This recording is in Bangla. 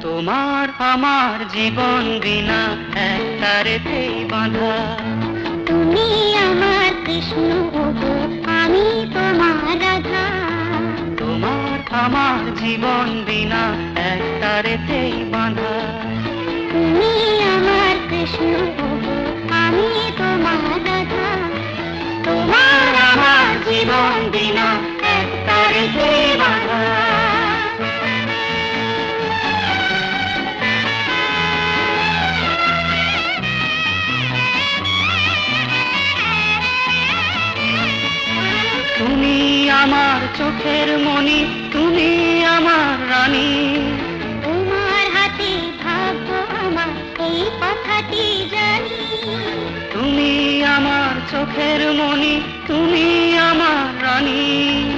তোমার আমার জীবন বিনা এক তারেতেই বাঁধা। তুমি আমার কৃষ্ণ ওগো, আমি তোমার রাধা। তোমার আমার জীবন বিনা এক তারেতেই বাঁধা। তুমি আমার কৃষ্ণ ওগো, আমি তোমার রাধা। তোমার আমার জীবন বিনা এক তারেতেই বাঁধা। তুমি আমার চোখের মণি, তুমি আমার রানী। তোমার হাতে ভাগ্য আমার, এই কথাটি জানি। তুমি আমার চোখের মণি, তুমি আমার রানী।